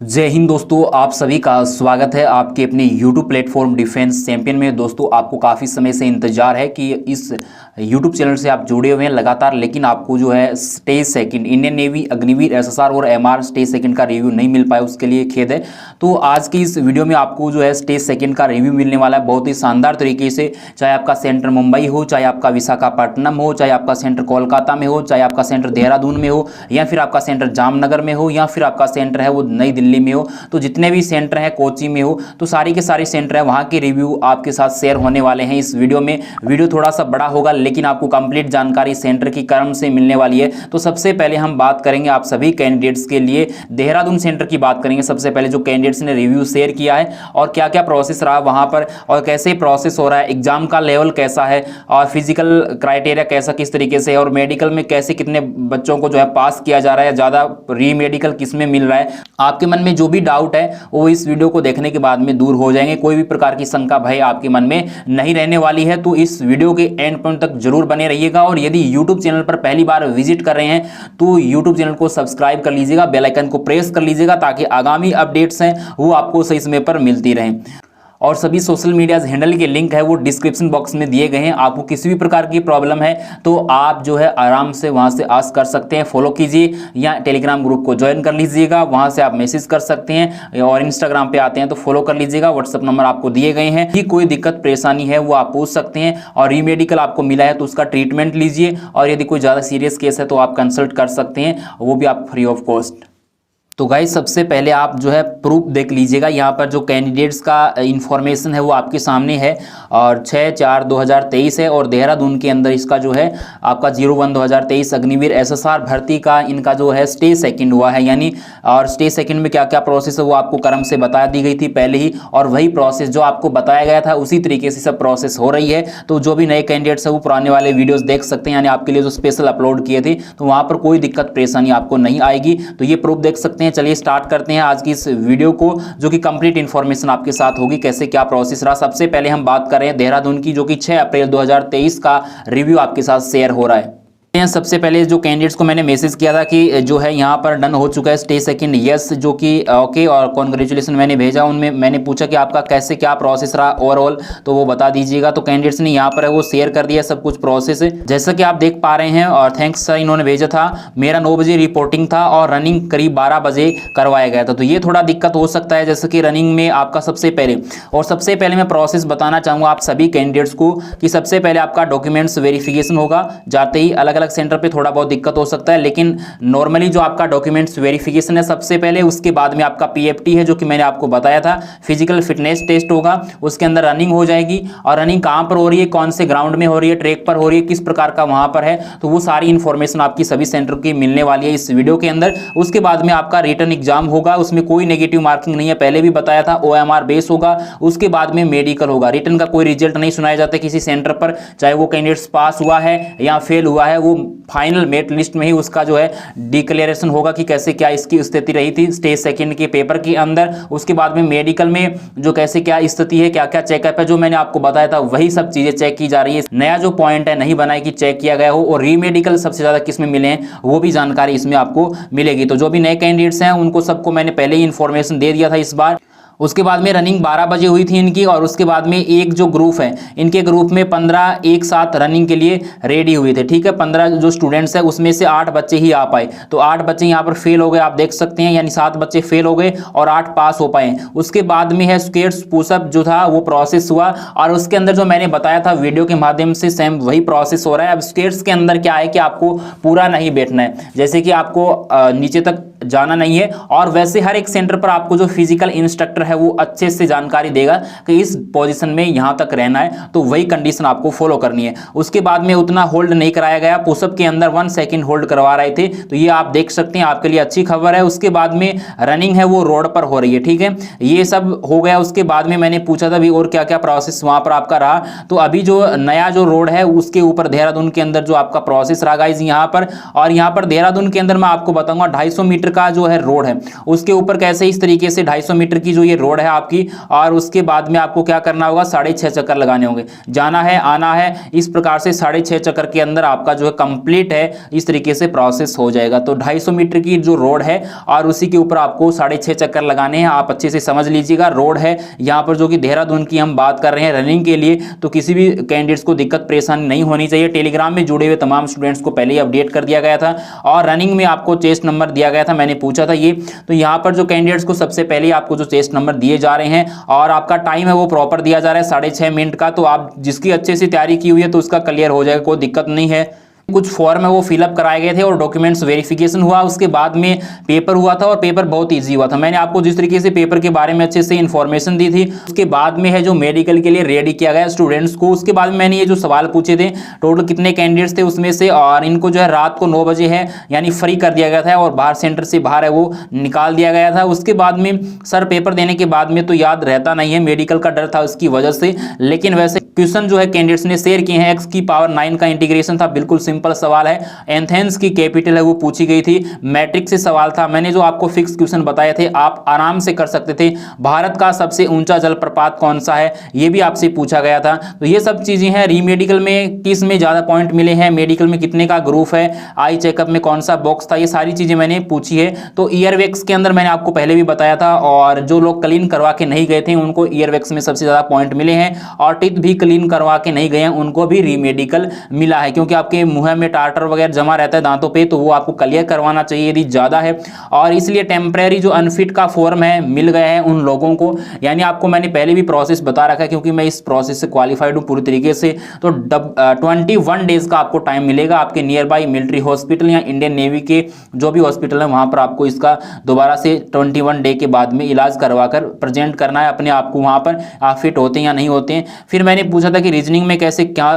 जय हिंद दोस्तों, आप सभी का स्वागत है आपके अपने YouTube प्लेटफॉर्म डिफेंस चैंपियन में। दोस्तों, आपको काफ़ी समय से इंतजार है कि इस YouTube चैनल से आप जुड़े हुए हैं लगातार, लेकिन आपको जो है stage second Indian navy Agniveer SSR और एमआर स्टेज सेकंड का रिव्यू नहीं मिल पाया, उसके लिए खेद है। तो आज की इस वीडियो में आपको जो है स्टेज सेकंड का रिव्यू मिलने वाला है बहुत ही शानदार तरीके से। चाहे आपका सेंटर मुंबई हो, चाहे आपका विशाखापट्टनम हो, चाहे आपका सेंटर कोलकाता में हो, चाहे आपका सेंटर देहरादून में हो, या फिर आपका सेंटर जामनगर में हो, या फिर आपका सेंटर है वो नई दिल्ली में हो, तो जितने भी सेंटर है कोची में हो, तो सारी के सारे सेंटर है वहां के रिव्यू आपके साथ शेयर होने वाले हैं इस वीडियो में। वीडियो थोड़ा सा बड़ा होगा, लेकिन आपको कंप्लीट जानकारी सेंटर की क्रम से मिलने वाली है। तो सबसे पहले हम बात करेंगे आप सभी कैंडिडेट्स के लिए देहरादून सेंटर की बात करेंगे। सबसे पहले जो कैंडिडेट्स ने रिव्यू शेयर किया है और क्या क्या प्रोसेस रहा वहां पर और कैसे प्रोसेस हो रहा है, एग्जाम का लेवल कैसा है और फिजिकल क्राइटेरिया कैसा किस तरीके से, और मेडिकल में कैसे कितने बच्चों को जो है पास किया जा रहा है, ज्यादा री मेडिकल किस में मिल रहा है, आपके मन में जो भी डाउट है वो इस वीडियो को देखने के बाद में दूर हो जाएंगे। कोई भी प्रकार की शंका भय आपके मन में नहीं रहने वाली है। तो इस वीडियो के एंड पॉइंट तक जरूर बने रहिएगा। और यदि YouTube चैनल पर पहली बार विजिट कर रहे हैं तो YouTube चैनल को सब्सक्राइब कर लीजिएगा, बेल आइकन को प्रेस कर लीजिएगा, ताकि आगामी अपडेट्स हैं वो आपको सही समय पर मिलती रहें। और सभी सोशल मीडिया हैंडल के लिंक है वो डिस्क्रिप्शन बॉक्स में दिए गए हैं। आपको किसी भी प्रकार की प्रॉब्लम है तो आप जो है आराम से वहां से आस्क कर सकते हैं। फॉलो कीजिए या टेलीग्राम ग्रुप को ज्वाइन कर लीजिएगा, वहां से आप मैसेज कर सकते हैं, और इंस्टाग्राम पे आते हैं तो फॉलो कर लीजिएगा। व्हाट्सअप नंबर आपको दिए गए हैं कि कोई दिक्कत परेशानी है वो आप पूछ सकते हैं। और रीमेडिकल आपको मिला है तो उसका ट्रीटमेंट लीजिए, और यदि कोई ज़्यादा सीरियस केस है तो आप कंसल्ट कर सकते हैं, वो भी आप फ्री ऑफ कॉस्ट। तो गाइस, सबसे पहले आप जो है प्रूफ देख लीजिएगा। यहाँ पर जो कैंडिडेट्स का इंफॉर्मेशन है वो आपके सामने है, और 6/4/2023 है, और देहरादून के अंदर इसका जो है आपका 01/2023 अग्निवीर एसएसआर भर्ती का इनका जो है स्टेज सेकंड हुआ है यानी। और स्टेज सेकंड में क्या क्या प्रोसेस है वो आपको क्रम से बता दी गई थी पहले ही, और वही प्रोसेस जो आपको बताया गया था उसी तरीके से सब प्रोसेस हो रही है। तो जो भी नए कैंडिडेट्स है वो पुराने वाले वीडियोज़ देख सकते हैं, यानी आपके लिए जो स्पेशल अपलोड किए थे, तो वहाँ पर कोई दिक्कत परेशानी आपको नहीं आएगी। तो ये प्रूफ देख सकते हैं। चलिए स्टार्ट करते हैं आज की इस वीडियो को, जो कि कंप्लीट इंफॉर्मेशन आपके साथ होगी कैसे क्या प्रोसेस रहा। सबसे पहले हम बात कर रहे हैं देहरादून की, जो कि 6 अप्रैल 2023 का रिव्यू आपके साथ शेयर हो रहा है। सबसे पहले जो कैंडिडेट्स को मैंने मैसेज किया था कि जो है यहाँ पर डन हो चुका है स्टेज सेकंड, यस, जो कि ओके और कॉन्ग्रेचुलेसन मैंने भेजा। उनमें मैंने पूछा कि आपका कैसे क्या प्रोसेस रहा ओवरऑल, तो वो बता दीजिएगा। तो कैंडिडेट्स ने यहाँ पर है वो शेयर कर दिया सब कुछ प्रोसेस, जैसा कि आप देख पा रहे हैं। और थैंक्स सर, इन्होंने भेजा था मेरा 9 बजे रिपोर्टिंग था और रनिंग करीब 12 बजे करवाया गया था। तो ये थोड़ा दिक्कत हो सकता है, जैसे कि रनिंग में आपका सबसे पहले मैं प्रोसेस बताना चाहूँगा आप सभी कैंडिडेट्स को कि सबसे पहले आपका डॉक्यूमेंट्स वेरिफिकेशन होगा। जाते ही अलग अलग सेंटर पे थोड़ा बहुत दिक्कत हो सकता है, लेकिन नॉर्मली जो आपका डॉक्यूमेंट्स वेरिफिकेशन है सबसे पहले, उसके बाद में आपका पीएफटी है जो कि मैंने आपको बताया था, फिजिकल फिटनेस टेस्ट होगा, उसके अंदर रनिंग हो जाएगी। और रनिंग कहां पर हो रही है, कौन से ग्राउंड में हो रही है, ट्रैक पर हो रही है, किस प्रकार का वहां पर है, तो वो सारी इंफॉर्मेशन आपकी सभी सेंटर की मिलने वाली है इस वीडियो के अंदर। उसके बाद में आपका रिटन एग्जाम होगा, उसमें कोई नेगेटिव मार्किंग नहीं है, पहले भी बताया था, OMR बेस होगा। उसके बाद में मेडिकल होगा। रिटन का कोई रिजल्ट नहीं सुनाया जाता किसी सेंटर पर, चाहे वो कैंडिडेट्स पास हुआ है या फेल हुआ है, वो फाइनल मेरिट लिस्ट में ही उसका जो है डिक्लेरेशन होगा कि कैसे क्या इसकी स्थिति रही थी स्टेज सेकंड के पेपर के अंदर। उसके बाद में मेडिकल में जो कैसे क्या स्थिति है, क्या क्या चेकअप है, जो मैंने आपको बताया था वही सब चीजें चेक की जा रही है। नया जो पॉइंट है नहीं बनाए कि चेक किया गया हो, और रीमेडिकल सबसे ज्यादा किस में मिले हैं वो भी जानकारी इसमें आपको मिलेगी। तो जो भी नए कैंडिडेट्स हैं उनको सबको मैंने पहले ही इंफॉर्मेशन दे दिया था इस बार। उसके बाद में रनिंग 12 बजे हुई थी इनकी, और उसके बाद में एक जो ग्रुप है इनके ग्रुप में 15 एक साथ रनिंग के लिए रेडी हुए थे। ठीक है, 15 जो स्टूडेंट्स हैं उसमें से 8 बच्चे ही आ पाए, तो 8 बच्चे यहाँ पर फेल हो गए, आप देख सकते हैं, यानी 7 बच्चे फेल हो गए और 8 पास हो पाए। उसके बाद में है स्केट्स पुशअप जो था वो प्रोसेस हुआ, और उसके अंदर जो मैंने बताया था वीडियो के माध्यम से सेम वही प्रोसेस हो रहा है। अब स्केट्स के अंदर क्या है कि आपको पूरा नहीं बैठना है, जैसे कि आपको नीचे तक जाना नहीं है, और वैसे हर एक सेंटर पर आपको जो फिजिकल इंस्ट्रक्टर है वो अच्छे से जानकारी देगा कि इस पोजीशन में यहां तक रहना है, तो वही कंडीशन आपको फॉलो करनी है। उसके बाद में उतना होल्ड नहीं कराया गया, पुशअप के अंदर 1 सेकंड होल्ड करवा रहे थे, तो ये आप देख सकते हैं, आपके लिए अच्छी खबर है। उसके बाद में रनिंग है वो रोड पर हो रही है। ठीक है, ये सब हो गया। उसके बाद में मैंने पूछा था भी और क्या क्या प्रोसेस वहां पर आपका रहा, तो अभी जो नया जो रोड है उसके ऊपर देहरादून के अंदर जो आपका प्रोसेस रहा गाइस यहाँ पर, और यहाँ पर देहरादून के अंदर मैं आपको बताऊंगा 250 मीटर का जो है रोड है, उसके ऊपर कैसे इस तरीके से 250 मीटर की जो ये रोड है आपकी, और उसके बाद में आपको क्या करना होगा, 6.5 चक्कर लगाने होंगे, जाना है आना है। इस प्रकार से 6.5 चक्कर के अंदर आपका जो है कंप्लीट है, इस तरीके से प्रोसेस हो जाएगा। तो 250 मीटर की जो रोड है और उसी के ऊपर आपको 6.5 चक्कर लगाने हैं। आप अच्छे से समझ लीजिएगा, रोड है यहाँ पर जो कि देहरादून की हम बात कर रहे हैं रनिंग के लिए, तो किसी भी कैंडिडेट्स को दिक्कत परेशानी नहीं होनी चाहिए। टेलीग्राम में जुड़े हुए तमाम स्टूडेंट्स को पहले ही अपडेट कर दिया गया था, और रनिंग में आपको चेस्ट नंबर दिया गया था, मैंने पूछा था ये। तो यहाँ पर जो कैंडिडेट्स को सबसे पहले आपको जो चेस्ट नंबर दिए जा रहे हैं और आपका टाइम है वो प्रॉपर दिया जा रहा है 6.5 मिनट का। तो आप जिसकी अच्छे से तैयारी की हुई है तो उसका क्लियर हो जाएगा, कोई दिक्कत नहीं है। कुछ फॉर्म है वो फिलअप कराए गए थे और डॉक्यूमेंट्स वेरिफिकेशन हुआ, उसके बाद में पेपर हुआ था, और पेपर बहुत इजी हुआ था। मैंने आपको जिस तरीके से पेपर के बारे में अच्छे से इन्फॉर्मेशन दी थी, उसके बाद में है जो मेडिकल के लिए रेडी किया गया स्टूडेंट्स को। उसके बाद में मैंने ये जो सवाल पूछे थे, टोटल कितने कैंडिडेट्स थे उसमें से, और इनको जो है रात को 9 बजे है यानी फ्री कर दिया गया था, और बाहर सेंटर से बाहर है वो निकाल दिया गया था। उसके बाद में सर पेपर देने के बाद में तो याद रहता नहीं है, मेडिकल का डर था उसकी वजह से, लेकिन वैसे क्वेश्चन जो है कैंडिडेट्स ने शेयर किए हैं। x⁴ का इंटीग्रेशन था, बिल्कुल सिंपल सवाल है। एथेंस की कैपिटल है वो पूछी गई थी। मैट्रिक्स से सवाल था, मैंने जो आपको फिक्स क्वेश्चन बताए थे आप आराम से कर सकते थे। भारत का सबसे ऊंचा जलप्रपात कौन सा है, ये भी आपसे पूछा गया था। तो ये सब चीजें हैं। रीमेडिकल में किस में ज्यादा पॉइंट मिले हैं, मेडिकल में कितने का ग्रुप है, आई चेकअप में कौन सा बॉक्स था, ये सारी चीजें मैंने पूछी है। तो ईयरवैक्स के अंदर मैंने आपको पहले भी बताया था, और जो लोग क्लीन करवा के नहीं गए थे उनको ईयरवैक्स में सबसे ज्यादा पॉइंट मिले हैं, और टिथ भी क्लीन करवा के नहीं गए हैं उनको भी रीमेडिकल मिला है, क्योंकि आपके मुंह में टार्टर वगैरह जमा रहता है दांतों पे, तो वो आपको क्लियर करवाना चाहिए यदि ज्यादा है। और इसलिए टेम्परेरी जो अनफिट का फॉर्म है मिल गया है उन लोगों को, यानी आपको मैंने पहले भी प्रोसेस बता रखा है, क्योंकि मैं इस प्रोसेस से क्वालिफाइड हूं पूरी तरीके से। तो 21 डेज का आपको टाइम मिलेगा, आपके नियर बाई मिलिट्री हॉस्पिटल या इंडियन नेवी के जो भी हॉस्पिटल है वहां पर आपको इसका दोबारा से 21 डे के बाद में इलाज करवा कर प्रेजेंट करना है अपने आप को, वहां पर आप फिट होते हैं या नहीं होते हैं। फिर मैंने पूछा था कि रीजनिंग में कैसे क्या,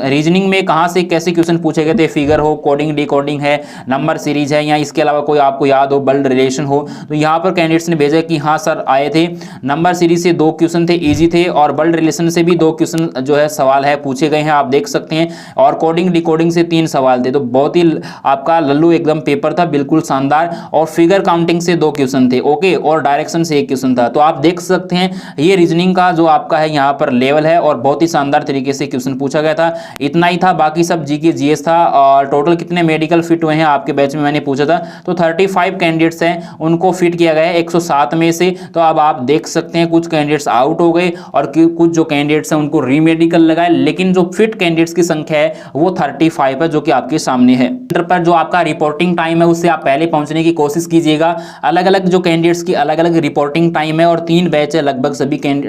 रीजनिंग में कहां से कैसे क्वेश्चन पूछे गए थे, फिगर हो, कोडिंग डिकोडिंग है, नंबर सीरीज है, या इसके अलावा कोई आपको याद हो ब्लड रिलेशन हो। तो यहाँ पर कैंडिडेट्स ने भेजा कि हाँ सर आए थे, नंबर सीरीज से 2 क्वेश्चन थे इजी थे, और ब्लड रिलेशन से भी 2 क्वेश्चन जो है सवाल है पूछे गए हैं, आप देख सकते हैं। और कोडिंग डिकोडिंग से 3 सवाल थे। तो बहुत ही आपका लल्लू एकदम पेपर था, बिल्कुल शानदार। और फिगर काउंटिंग से 2 क्वेश्चन थे, ओके, और डायरेक्शन से 1 क्वेश्चन था। तो आप देख सकते हैं ये रीजनिंग का जो आपका है यहाँ पर लेवल है, और बहुत ही शानदार तरीके से क्वेश्चन पूछा गया था। इतना ही था, बाकी सब जीके जीएस था। और टोटल कितने मेडिकल फिट हुए हैं आपके बैच में मैंने पूछा था, तो 35 कैंडिडेट्स हैं उनको फिट किया गया है 107 में से। तो अब आप देख सकते हैं कुछ कैंडिडेट्स आउट हो गए, और कुछ जो कैंडिडेट्स हैं उनको रीमेडिकल लगाए, लेकिन जो फिट कैंडिडेट्स की संख्या है वो 35 है, जो कि आपके सामने है। सेंटर पर जो आपका रिपोर्टिंग टाइम है उससे आप पहले पहुंचने की कोशिश कीजिएगा। अलग अलग जो कैंडिडेट्स की अलग अलग रिपोर्टिंग टाइम है, और 3 बैच है लगभग,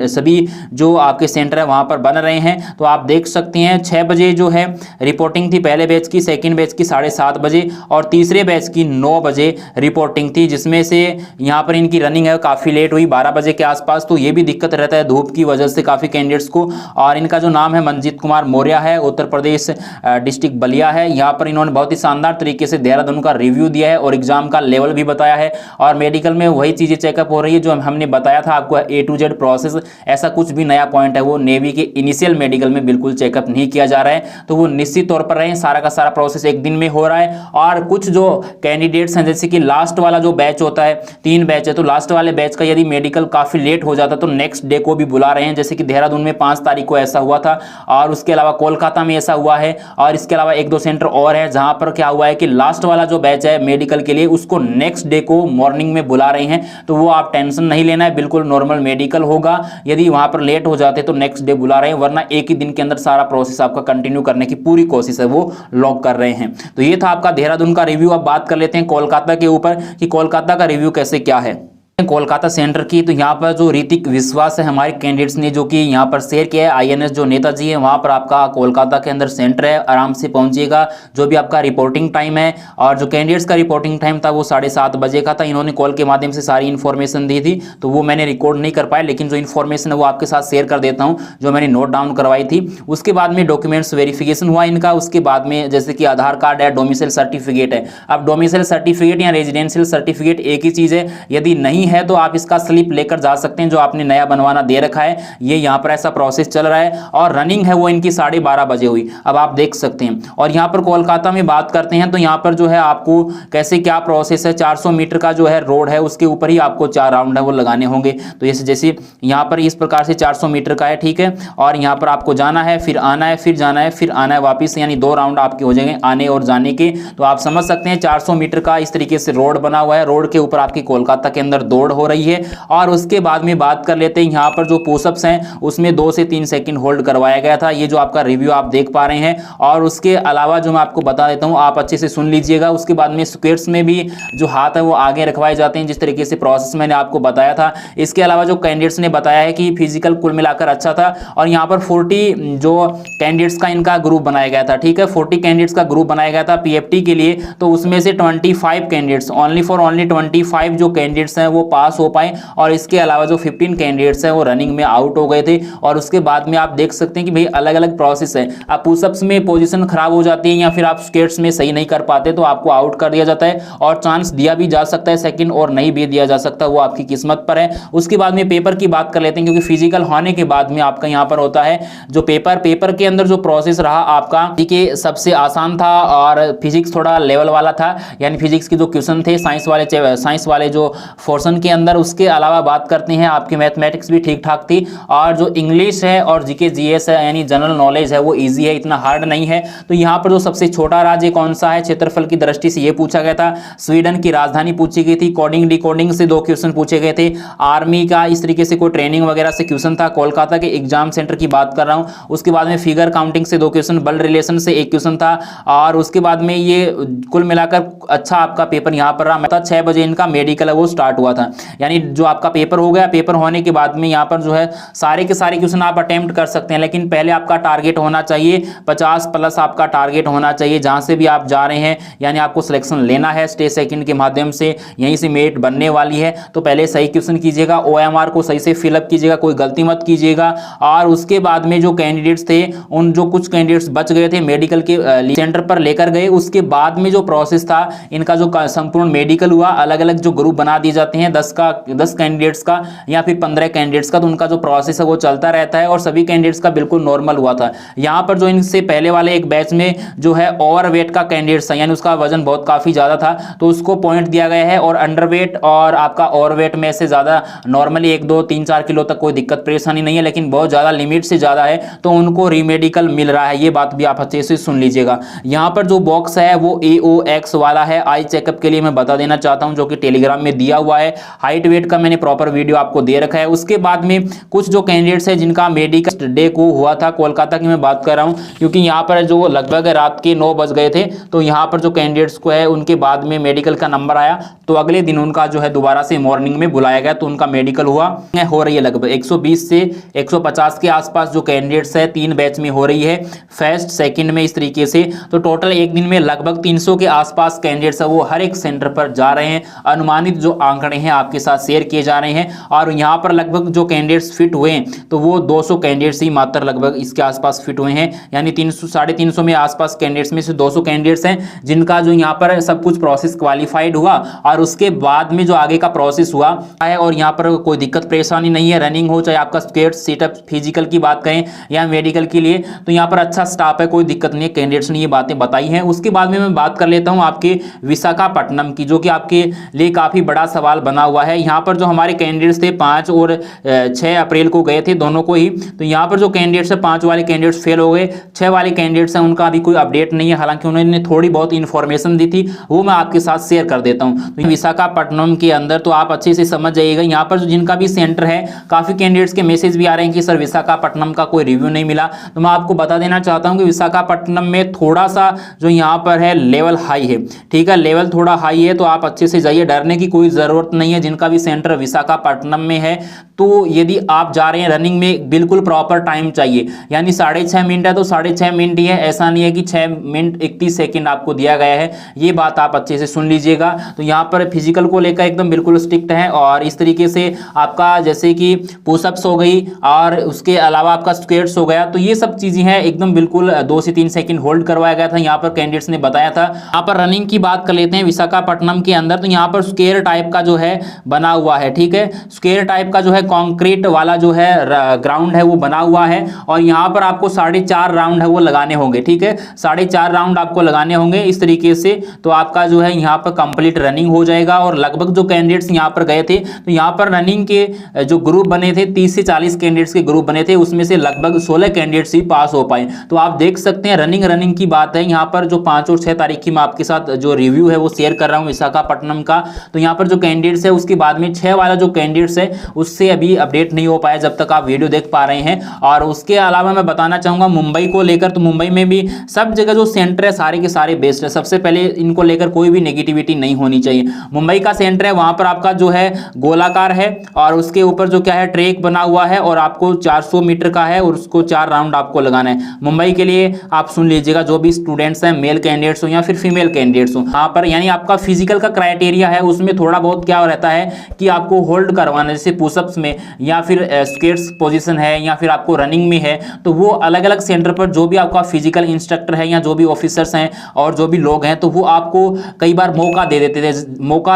सभी जो आपके सेंटर है वहां पर बन रहे हैं। तो आप देख सकते हैं 6 बजे जो है रिपोर्टिंग थी पहले बैच की, सेकंड बैच की 7:30 बजे, और तीसरे बैच की 9 बजे रिपोर्टिंग थी, जिसमें से यहाँ पर इनकी रनिंग है काफ़ी लेट हुई 12 बजे के आसपास। तो ये भी दिक्कत रहता है धूप की वजह से काफ़ी कैंडिडेट्स को। और इनका जो नाम है मंजीत कुमार मौर्य है, उत्तर प्रदेश डिस्ट्रिक्ट बलिया है। यहाँ पर इन्होंने बहुत ही शानदार तरीके से देहरादून का रिव्यू दिया है और एग्जाम का लेवल भी बताया है। और मेडिकल में वही चीज़ें चेकअप हो रही है जो हमने बताया था आपको, A to Z प्रोसेस। ऐसा कुछ भी नया पॉइंट है वो नेवी के इनिशियल मेडिकल में बिल्कुल चेकअप नहीं किया जा रहा है, तो वो निश्चित तौर पर रहे, सारा का सारा प्रोसेस एक दिन में हो रहा है। और कुछ जो कैंडिडेट्स हैं, जैसे कि लास्ट वाला जो बैच होता है, 3 बैच है, तो लास्ट वाले बैच का यदि मेडिकल काफ़ी लेट हो जाता तो नेक्स्ट डे को भी बुला रहे हैं। जैसे कि देहरादून में 5 तारीख को ऐसा हुआ था, और उसके अलावा कोलकाता में ऐसा हुआ है, और इसके अलावा 1-2 सेंटर और है जहां पर क्या हुआ है कि लास्ट वाला जो बैच है मेडिकल के लिए उसको नेक्स्ट डे को मॉर्निंग में बुला रहे हैं। तो वो आप टेंशन नहीं लेना है, बिल्कुल नॉर्मल मेडिकल होगा। यदि वहां पर लेट हो जाते तो नेक्स्ट डे बुला रहे हैं, वरना एक ही दिन के अंदर सारा प्रोसेस आपका कंटिन्यू करने की पूरी कोशिश है वो लॉक कर रहे हैं। तो ये था आपका देहरादून का रिव्यू। अब बात कर लेते हैं कोलकाता के ऊपर कि कोलकाता का रिव्यू कैसे क्या है। कोलकाता सेंटर की, तो यहाँ पर जो ऋतिक विश्वास है हमारे कैंडिडेट्स ने जो कि यहाँ पर शेयर किया है, INS जो नेताजी है वहाँ पर आपका कोलकाता के अंदर सेंटर है, आराम से पहुँचिएगा। जो भी आपका रिपोर्टिंग टाइम है, और जो कैंडिडेट्स का रिपोर्टिंग टाइम था वो 7:30 बजे का था। इन्होंने कॉल के माध्यम से सारी इन्फॉर्मेशन दी थी, तो वो मैंने रिकॉर्ड नहीं कर पाया, लेकिन जो इन्फॉर्मेशन है वो आपके साथ शेयर कर देता हूँ जो मैंने नोट डाउन करवाई थी। उसके बाद में डॉक्यूमेंट्स वेरिफिकेशन हुआ इनका। उसके बाद में जैसे कि आधार कार्ड है, डोमिसाइल सर्टिफिकेट है। अब डोमिसाइल सर्टिफिकेट या रेजिडेंशियल सर्टिफिकेट एक ही चीज़ है, यदि नहीं नहीं है तो आप इसका स्लिप लेकर जा सकते हैं जो आपने नया बनवाना दे रखा है। ये यहाँ पर ऐसा प्रोसेस चल रहा है और रनिंग है वो इनकी 12:30 बजे हुई, अब आप देख सकते हैं। और यहाँ पर कोलकाता में बात करते हैं तो यहाँ पर जो है आपको कैसे क्या प्रोसेस है, 400 मीटर का जो है रोड है उसके ऊपर ही आपको 4 राउंड है वो लगाने होंगे। तो जैसे यहाँ पर इस प्रकार से 400 मीटर का है, ठीक है, और यहाँ पर आपको जाना है, फिर आना है, फिर जाना है, फिर आना है वापिस, यानी 2 राउंड आपके हो जाएंगे आने और जाने के। तो आप समझ सकते हैं 400 मीटर का इस तरीके से रोड बना हुआ है, रोड के ऊपर आपकी कोलकाता के अंदर दौड़ हो रही है। और उसके बाद में बात कर लेते हैं यहाँ पर जो पुशअप्स हैं उसमें 2 से 3 सेकंड होल्ड करवाया गया था, ये जो आपका रिव्यू आप देख पा रहे हैं। और उसके अलावा जो मैं आपको बता देता हूँ, आप अच्छे से सुन लीजिएगा। उसके बाद में स्क्वेट्स में भी जो हाथ है वो आगे रखवाए जाते हैं, जिस तरीके से प्रोसेस मैंने आपको बताया था। इसके अलावा जो कैंडिडेट्स ने बताया है कि फिजिकल कुल मिलाकर अच्छा था। और यहाँ पर 40 जो कैंडिडेट्स का इनका ग्रुप बनाया गया था, ठीक है, 40 कैंडिडेट्स का ग्रुप बनाया गया था पीएफटी के लिए। तो उसमें से 25 कैंडिडेट्स, ओनली 25 जो कैंडिडेट्स हैं वो पास हो पाए, और इसके अलावा जो 15 कैंडिडेट्स हैं वो रनिंग में आउट हो गए थे। और उसके बाद में आप देख सकते हैं कि भाई अलग अलग प्रोसेस है। आप पुशअप्स में पोजीशन खराब हो जाती है या फिर आप स्केट्स में सही नहीं कर पाते तो आपको आउट कर दिया जाता है, और चांस दिया भी जा सकता है सेकंड और नहीं भी दिया जा सकता, वो आपकी किस्मत पर है। उसके बाद में पेपर की बात कर लेते हैं, क्योंकि फिजिकल होने के बाद में आपका यहाँ पर होता है जो पेपर के अंदर जो प्रोसेस रहा आपका, ठीक है, सबसे आसान था और फिजिक्स थोड़ा लेवल वाला था, यानी फिजिक्स के जो क्वेश्चन थे साइंस वाले जो पोर्शन के अंदर। उसके अलावा बात करते हैं आपकी मैथमेटिक्स भी ठीक ठाक थी, और जो इंग्लिश है और जीके जीएस है यानी जनरल नॉलेज है वो इजी है, इतना हार्ड नहीं है। तो यहाँ पर जो सबसे छोटा राज्य कौन सा है क्षेत्रफल की दृष्टि से ये पूछा गया था। स्वीडन की राजधानी पूछी गई थी। कोडिंग डिकोडिंग से 2 क्वेश्चन पूछे गए थे। आर्मी का इस तरीके से कोई ट्रेनिंग वगैरह से क्वेश्चन था। कोलकाता के एग्जाम सेंटर की बात कर रहा हूँ। उसके बाद में फिगर काउंटिंग से 2 क्वेश्चन, ब्लड रिलेशन से 1 क्वेश्चन था। और उसके बाद में ये कुल मिलाकर अच्छा आपका पेपर यहाँ पर रहा। मतलब 6 बजे इनका मेडिकल है वो स्टार्ट हुआ था, यानी जो आपका पेपर हो गया। पेपर होने के बाद में यहाँ पर जो है सारे के सारे क्वेश्चन आप अटेम्प्ट कर सकते हैं, लेकिन पहले आपका टारगेट होना चाहिए 50+ आपका टारगेट होना चाहिए जहां से भी आप जा रहे हैं, यानी आपको सिलेक्शन लेना है स्टेज सेकंड के माध्यम से, यहीं से मेरिट बनने वाली है। तो पहले सही क्वेश्चन कीजिएगा, ओएमआर को सही से फिलअप कीजिएगा, कोई गलती मत कीजिएगा। और उसके बाद में जो कैंडिडेट्स थे, उन जो कुछ कैंडिडेट्स बच गए थे मेडिकल के सेंटर पर लेकर गए। उसके बाद में जो प्रोसेस था इनका जो संपूर्ण मेडिकल हुआ, अलग अलग जो ग्रुप बना दिए जाते हैं 10 कैंडिडेट्स का या फिर 15 कैंडिडेट्स का, तो उनका जो प्रोसेस है वो चलता रहता है। और सभी कैंडिडेट्स का बिल्कुल नॉर्मल हुआ था। यहाँ पर जो इनसे पहले वाले एक बैच में जो है ओवरवेट का कैंडिडेट्स था, यानी उसका वजन बहुत काफी ज्यादा था, तो उसको पॉइंट दिया गया है। और अंडरवेट और आपका ओवरवेट में से ज्यादा नॉर्मली 1, 2, 3, 4 किलो तक कोई दिक्कत परेशानी नहीं है, लेकिन बहुत ज्यादा लिमिट से ज्यादा है तो उनको रीमेडिकल मिल रहा है। ये बात भी आप अच्छे से सुन लीजिएगा। यहाँ पर जो बॉक्स है वो AOX वाला है, आई चेकअप के लिए मैं बता देना चाहता हूँ, जो कि टेलीग्राम में दिया हुआ है। हाइट वेट का मैंने प्रॉपर वीडियो आपको दे रखा है। उसके बाद में कुछ जो कैंडिडेट्स है जिनका मेडिकल डे को हुआ था, कोलकाता की मैं बात कर रहा हूँ, क्योंकि यहाँ पर जो लगभग रात के 9 बज गए थे, तो यहाँ पर जो कैंडिडेट्स को है उनके बाद में मेडिकल का नंबर आया, तो अगले दिन उनका जो है दोबारा से मॉर्निंग में बुलाया गया, तो उनका मेडिकल हो रही है लगभग 120 से 150 के आसपास जो कैंडिडेट्स है 3 बैच में हो रही है, फर्स्ट सेकंड में इस तरीके से। तो टोटल एक दिन में लगभग 300 के आसपास कैंडिडेट्स है वो हर एक सेंटर पर जा रहे हैं। अनुमानित जो आंकड़े हैं आपके साथ शेयर किए जा रहे हैं। और यहाँ पर लगभग जो कैंडिडेट्स फिट हुए हैं तो वो 200 कैंडिडेट्स ही मात्र लगभग इसके आसपास फिट हुए हैं, यानी 300-350 में आसपास कैंडिडेट्स में से 200 कैंडिडेट्स हैं जिनका जो यहाँ पर सब कुछ प्रोसेस क्वालिफाइड हुआ। और उसके बाद में जो आगे का प्रोसेस हुआ है, और यहाँ पर कोई दिक्कत परेशानी नहीं है। रनिंग हो चाहे आपका स्केट सेटअप फिजिकल की बात करें या मेडिकल के लिए, तो यहाँ पर अच्छा स्टाफ है, कोई दिक्कत नहीं है। कैंडिडेट्स ने ये बातें बताई हैं। उसके बाद में मैं बात कर लेता हूँ आपके विशाखापट्टनम की, जो कि आपके लिए काफ़ी बड़ा सवाल बना हुआ है। यहाँ पर जो हमारे कैंडिडेट्स थे 5 और 6 अप्रैल को गए थे दोनों को ही, तो यहाँ पर जो कैंडिडेट्स है 5 वाले कैंडिडेट्स फेल हो गए, 6 वाले कैंडिडेट्स हैं उनका अभी कोई अपडेट नहीं है। हालांकि उन्होंने थोड़ी बहुत इन्फॉर्मेशन दी थी, वो मैं आपके साथ शेयर कर देता हूँ। तो विशाखापट्टनम के अंदर तो आप अच्छे से समझ जाइएगा। यहाँ पर जो जिनका भी सेंटर है, काफ़ी कैंडिडेट्स के मैसेज भी आ रहे हैं कि सर विशाखापट्टनम का कोई रिव्यू नहीं मिला। तो मैं आपको बता देना चाहता हूँ कि विशाखापट्टनम में थोड़ा सा जो यहाँ पर है लेवल हाई है, ठीक है, लेवल थोड़ा हाई है, तो आप अच्छे से जाइए, डरने की कोई ज़रूरत नहीं है। जिनका भी सेंटर विशाखापट्टनम में है, तो यदि आप जा रहे हैं रनिंग में, बिल्कुल प्रॉपर टाइम चाहिए, यानी 6.5 मिनट है तो 6.5 मिनट ही है, ऐसा नहीं है कि 6 मिनट 31 सेकंड आपको दिया गया है। ये बात आप अच्छे से सुन लीजिएगा। तो यहाँ पर फिजिकल को लेकर एकदम बिल्कुल स्ट्रिक्ट है। और इस तरीके से आपका जैसे कि पुशअप्स हो गई और उसके अलावा आपका स्क्वेट्स हो गया, तो ये सब चीज़ें हैं एकदम बिल्कुल 2 से 3 सेकंड होल्ड करवाया गया था, यहाँ पर कैंडिडेट्स ने बताया था। यहाँ पर रनिंग की बात कर लेते हैं विशाखापट्टनम के अंदर, तो यहाँ पर स्क्वायर टाइप का जो है है बना हुआ है, ठीक है। स्क्वायर टाइप का जो है कंक्रीट वाला जो है ग्राउंड है वो बना हुआ है और यहाँ पर आपको 4.5 राउंड है वो लगाने होंगे, ठीक है। 4.5 राउंड आपको लगाने होंगे इस तरीके से, तो आपका जो है यहाँ पर कंप्लीट रनिंग हो जाएगा। और लगभग जो कैंडिडेट्स यहाँ पर गए थे तो यहाँ पर रनिंग के जो ग्रुप बने थे 30 से 40 कैंडिडेट्स के ग्रुप बने थे, उसमें से लगभग 16 कैंडिडेट्स ही पास हो पाए। तो आप देख सकते हैं रनिंग की बात है। यहाँ पर जो 5 और 6 तारीख की मैं आपके साथ जो रिव्यू है वो शेयर कर रहा हूँ विशाखापट्टनम का, तो यहाँ पर जो कैंडिडेट्स है उसके बाद में 6 वाला जो कैंडिडेट्स है उससे अभी अपडेट नहीं हो पाया जब तक आप वीडियो देख पा रहे हैं। और उसके अलावा मैं बताना चाहूंगा मुंबई को लेकर, तो मुंबई में भी सब जगह जो सेंटर है सारे के सारे बेस्ट है। सबसे पहले इनको लेकर कोई भी नेगेटिविटी नहीं होनी चाहिए। मुंबई का सेंटर है वहां पर आपका जो है गोलाकार है और उसके ऊपर जो क्या है ट्रैक बना हुआ है और आपको 400 मीटर का है और उसको 4 राउंड आपको लगाना है। मुंबई के लिए आप सुन लीजिएगा, जो भी स्टूडेंट्स हैं मेल कैंडिडेट्स हो या फिर फीमेल कैंडिडेट्स हो, यहाँ पर यानी आपका फिजिकल का क्राइटेरिया है उसमें थोड़ा बहुत क्या रहता है कि आपको होल्ड करवाना, जैसे पुशअप्स में या फिर स्केट्स पोजीशन है या फिर आपको रनिंग में है, तो वो अलग अलग सेंटर पर जो भी आपका फिजिकल इंस्ट्रक्टर है या जो भी ऑफिसर्स हैं और जो भी लोग हैं तो वो आपको कई बार मौका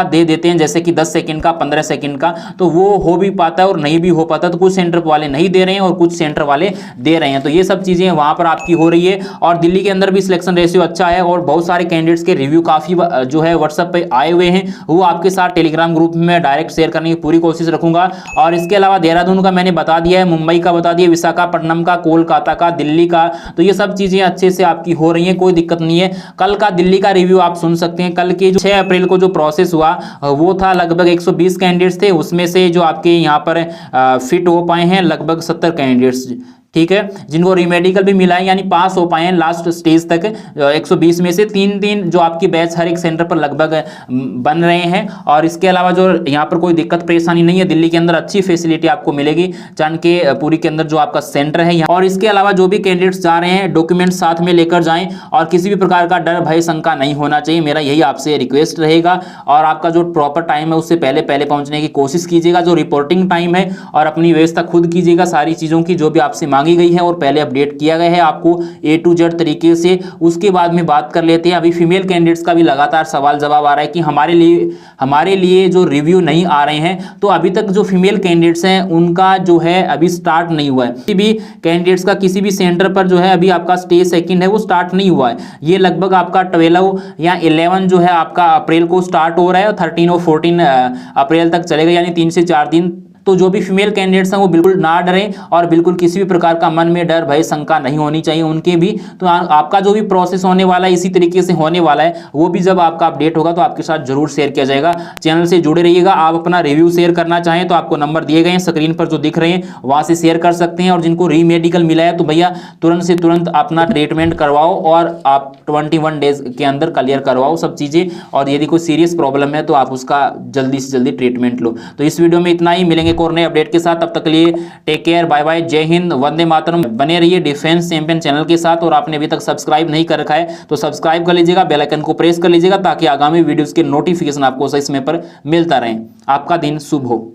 दे देते हैं जैसे कि 10 सेकंड का 15 सेकंड का, तो वो हो भी पाता है और नहीं भी हो पाता। तो कुछ सेंटर वाले नहीं दे रहे हैं और कुछ सेंटर वाले दे रहे हैं, तो ये सब चीजें वहां पर आपकी हो रही है। और दिल्ली के अंदर भी सिलेक्शन रेशियो अच्छा है और बहुत सारे कैंडिडेट्स के रिव्यू काफी जो है व्हाट्सएप पे आए हुए हैं, वो आपके साथ टेलीग्राम ग्रुप में डायरेक्ट शेयर करने की पूरी कोशिश रखूंगा। और इसके अलावा देहरादून का मैंने बता दिया है, मुंबई का बता दिया, विशाखापट्टनम का, कोलकाता का, दिल्ली का, तो ये सब चीजें अच्छे से आपकी हो रही हैं, कोई दिक्कत नहीं है। कल का दिल्ली का रिव्यू आप सुन सकते हैं। कल के जो 6 अप्रैल को जो प्रोसेस हुआ वो था लगभग 120 कैंडिडेट्स थे, उसमें से जो आपके यहाँ पर फिट हो पाए हैं लगभग 70 कैंडिडेट्स, ठीक है, जिनको रीमेडिकल भी मिला है यानी पास हो पाए हैं लास्ट स्टेज तक। 120 में से 3 जो आपकी बैच हर एक सेंटर पर लगभग बन रहे हैं। और इसके अलावा जो यहाँ पर कोई दिक्कत परेशानी नहीं है, दिल्ली के अंदर अच्छी फैसिलिटी आपको मिलेगी चाणक्यपुरी के अंदर जो आपका सेंटर है। और इसके अलावा जो भी कैंडिडेट्स जा रहे हैं डॉक्यूमेंट साथ में लेकर जाएं और किसी भी प्रकार का डर भय शंका नहीं होना चाहिए, मेरा यही आपसे रिक्वेस्ट रहेगा। और आपका जो प्रॉपर टाइम है उससे पहले पहुंचने की कोशिश कीजिएगा, जो रिपोर्टिंग टाइम है, और अपनी व्यवस्था खुद कीजिएगा सारी चीज़ों की जो भी आपसे मांगी गई है और पहले अपडेट किया गया है आपको A to Z तरीके से। उसके बाद में बात कर लेते हैं, अभी फीमेल कैंडिडेट्स का भी लगातार सवाल जवाब आ रहा है कि हमारे लिए जो रिव्यू नहीं आ रहे हैं, तो अभी तक जो फीमेल कैंडिडेट्स हैं उनका जो है अभी स्टार्ट नहीं हुआ है। किसी भी कैंडिडेट्स का किसी भी सेंटर पर जो है अभी आपका स्टेज सेकंड है वो स्टार्ट नहीं हुआ है। ये लगभग आपका 12 या 11 जो है आपका अप्रैल को स्टार्ट हो रहा है और 13 और 14 अप्रैल तक चलेगा, यानी 3 से 4 दिन। तो जो भी फीमेल कैंडिडेट्स हैं वो बिल्कुल ना डरें और बिल्कुल किसी भी प्रकार का मन में डर भय शंका नहीं होनी चाहिए उनके भी। तो आपका जो भी प्रोसेस होने वाला है इसी तरीके से होने वाला है, वो भी जब आपका अपडेट होगा तो आपके साथ जरूर शेयर किया जाएगा। चैनल से जुड़े रहिएगा। आप अपना रिव्यू शेयर करना चाहें तो आपको नंबर दिए गए हैं स्क्रीन पर जो दिख रहे हैं, वहां से शेयर कर सकते हैं। और जिनको रीमेडिकल मिला है तो भैया तुरंत से तुरंत अपना ट्रीटमेंट करवाओ और आप 21 डेज के अंदर क्लियर करवाओ सब चीजें। और यदि कोई सीरियस प्रॉब्लम है तो आप उसका जल्दी से जल्दी ट्रीटमेंट लो। तो इस वीडियो में इतना ही, मिलेंगे एक और नए अपडेट के साथ। तब तक के लिए टेक केयर, बाय बाय, जय हिंद, वंदे मातरम। बने रहिए डिफेंस चैंपियन चैनल के साथ। और आपने अभी तक सब्सक्राइब नहीं कर रखा है तो सब्सक्राइब कर लीजिएगा, बेल आइकन को प्रेस कर लीजिएगा ताकि आगामी वीडियोस के नोटिफिकेशन आपको सही समय पर मिलता रहे। आपका दिन शुभ हो।